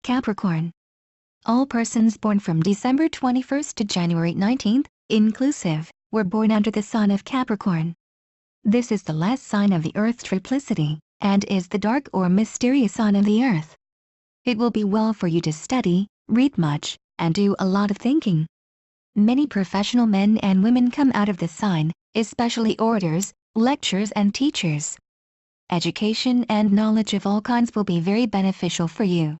Capricorn. All persons born from December 21st to January 19th, inclusive, were born under the sign of Capricorn. This is the last sign of the Earth's triplicity, and is the dark or mysterious sign of the Earth. It will be well for you to study, read much, and do a lot of thinking. Many professional men and women come out of this sign, especially orators, lecturers and teachers. Education and knowledge of all kinds will be very beneficial for you.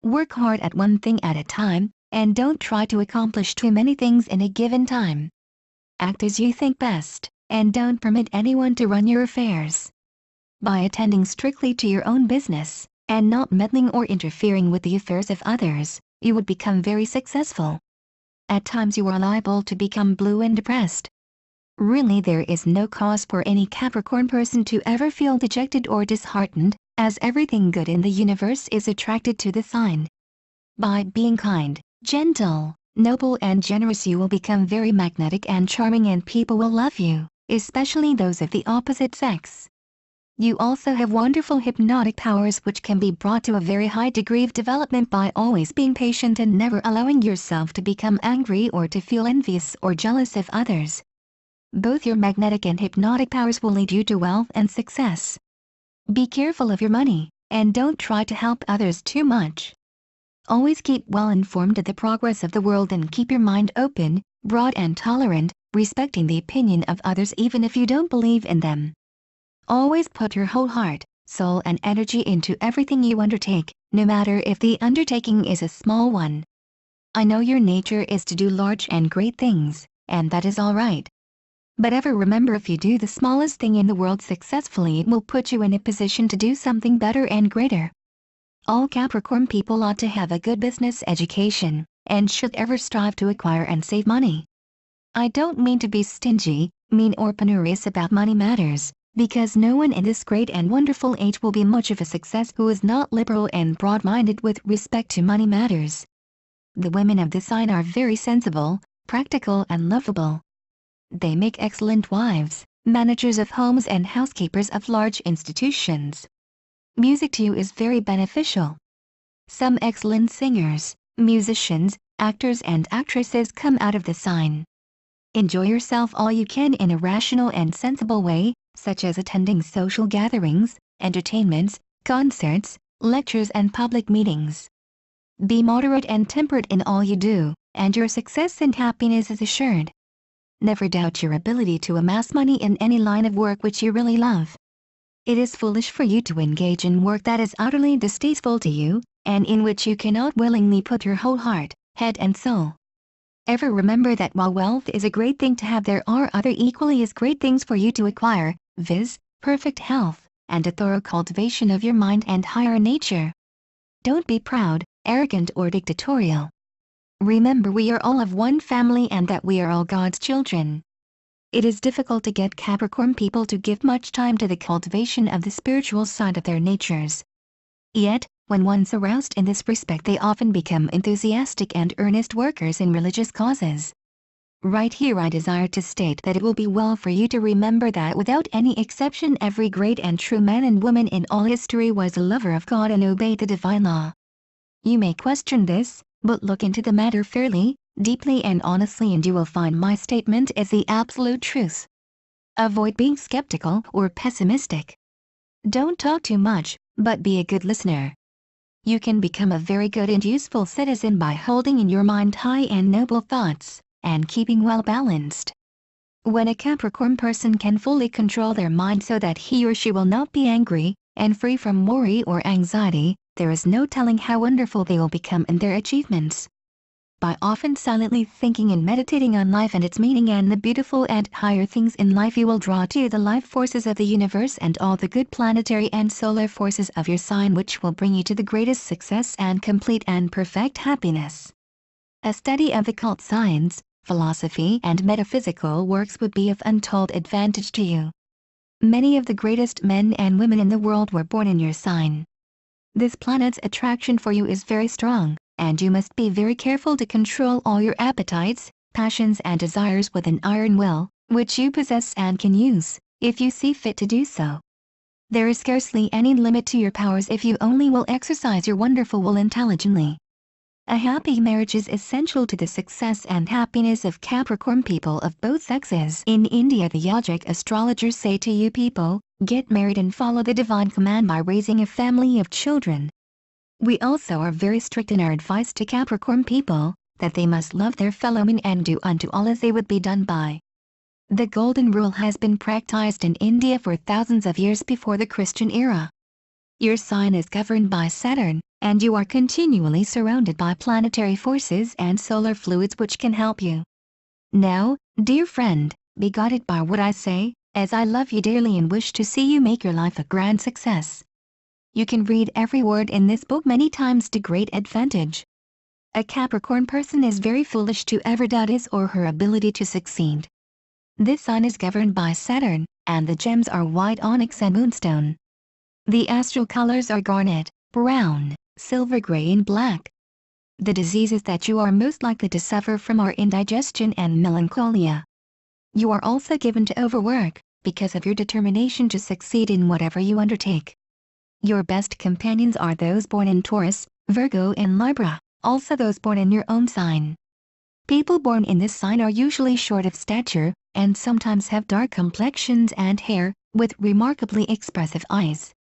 Work hard at one thing at a time, and don't try to accomplish too many things in a given time. Act as you think best, and don't permit anyone to run your affairs. By attending strictly to your own business, and not meddling or interfering with the affairs of others, you would become very successful. At times you are liable to become blue and depressed. Really, there is no cause for any Capricorn person to ever feel dejected or disheartened, as everything good in the universe is attracted to the sign. By being kind, gentle, noble and generous, you will become very magnetic and charming, and people will love you, especially those of the opposite sex. You also have wonderful hypnotic powers which can be brought to a very high degree of development by always being patient and never allowing yourself to become angry or to feel envious or jealous of others. Both your magnetic and hypnotic powers will lead you to wealth and success. Be careful of your money, and don't try to help others too much. Always keep well informed of the progress of the world and keep your mind open, broad and tolerant, respecting the opinion of others even if you don't believe in them. Always put your whole heart, soul and energy into everything you undertake, no matter if the undertaking is a small one. I know your nature is to do large and great things, and that is all right. But ever remember, if you do the smallest thing in the world successfully, it will put you in a position to do something better and greater. All Capricorn people ought to have a good business education, and should ever strive to acquire and save money. I don't mean to be stingy, mean or penurious about money matters, because no one in this great and wonderful age will be much of a success who is not liberal and broad-minded with respect to money matters. The women of this sign are very sensible, practical and lovable. They make excellent wives, managers of homes and housekeepers of large institutions. Music too is very beneficial. Some excellent singers, musicians, actors and actresses come out of the sign. Enjoy yourself all you can in a rational and sensible way, such as attending social gatherings, entertainments, concerts, lectures and public meetings. Be moderate and temperate in all you do, and your success and happiness is assured. Never doubt your ability to amass money in any line of work which you really love. It is foolish for you to engage in work that is utterly distasteful to you, and in which you cannot willingly put your whole heart, head and soul. Ever remember that while wealth is a great thing to have, there are other equally as great things for you to acquire, viz., perfect health, and a thorough cultivation of your mind and higher nature. Don't be proud, arrogant or dictatorial. Remember, we are all of one family and that we are all God's children. It is difficult to get Capricorn people to give much time to the cultivation of the spiritual side of their natures. Yet, when once aroused in this respect, they often become enthusiastic and earnest workers in religious causes. Right here I desire to state that it will be well for you to remember that without any exception every great and true man and woman in all history was a lover of God and obeyed the divine law. You may question this, but look into the matter fairly, deeply and honestly, and you will find my statement is the absolute truth. Avoid being skeptical or pessimistic. Don't talk too much, but be a good listener. You can become a very good and useful citizen by holding in your mind high and noble thoughts, and keeping well balanced. When a Capricorn person can fully control their mind so that he or she will not be angry, and free from worry or anxiety, there is no telling how wonderful they will become in their achievements. By often silently thinking and meditating on life and its meaning and the beautiful and higher things in life, you will draw to you the life forces of the universe and all the good planetary and solar forces of your sign, which will bring you to the greatest success and complete and perfect happiness. A study of occult science, philosophy and metaphysical works would be of untold advantage to you. Many of the greatest men and women in the world were born in your sign. This planet's attraction for you is very strong, and you must be very careful to control all your appetites, passions and desires with an iron will, which you possess and can use, if you see fit to do so. There is scarcely any limit to your powers if you only will exercise your wonderful will intelligently. A happy marriage is essential to the success and happiness of Capricorn people of both sexes. In India, the yogic astrologers say to you people, get married and follow the divine command by raising a family of children. We also are very strict in our advice to Capricorn people, that they must love their fellow men and do unto all as they would be done by. The golden rule has been practiced in India for thousands of years before the Christian era. Your sign is governed by Saturn, and you are continually surrounded by planetary forces and solar fluids which can help you. Now, dear friend, be guided by what I say, as I love you dearly and wish to see you make your life a grand success. You can read every word in this book many times to great advantage. A Capricorn person is very foolish to ever doubt his or her ability to succeed. This sign is governed by Saturn, and the gems are white onyx and moonstone. The astral colors are garnet, brown, silver gray and black. The diseases that you are most likely to suffer from are indigestion and melancholia. You are also given to overwork, because of your determination to succeed in whatever you undertake. Your best companions are those born in Taurus, Virgo and Libra, also those born in your own sign. People born in this sign are usually short of stature, and sometimes have dark complexions and hair, with remarkably expressive eyes.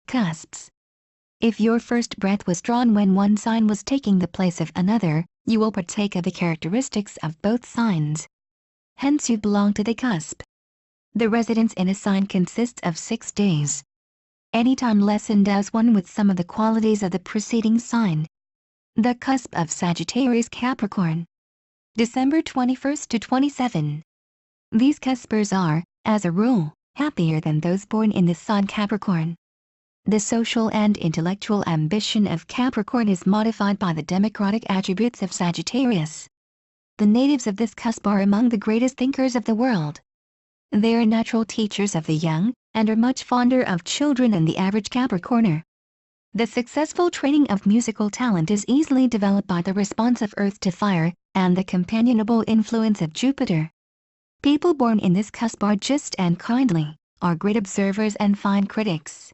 Cusps. If your first breath was drawn when one sign was taking the place of another, you will partake of the characteristics of both signs. Hence you belong to the cusp. The residence in a sign consists of 6 days. Any time less endows one with some of the qualities of the preceding sign. The cusp of Sagittarius Capricorn. December 21st to 27. These cuspers are, as a rule, happier than those born in the sign Capricorn. The social and intellectual ambition of Capricorn is modified by the democratic attributes of Sagittarius. The natives of this cusp are among the greatest thinkers of the world. They are natural teachers of the young, and are much fonder of children than the average Capricorner. The successful training of musical talent is easily developed by the response of Earth to fire, and the companionable influence of Jupiter. People born in this cusp are just and kindly, are great observers and fine critics.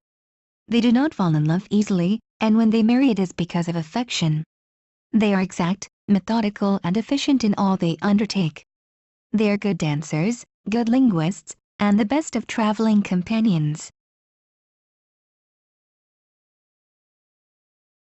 They do not fall in love easily, and when they marry it is because of affection. They are exact, methodical and efficient in all they undertake. They are good dancers, good linguists, and the best of traveling companions.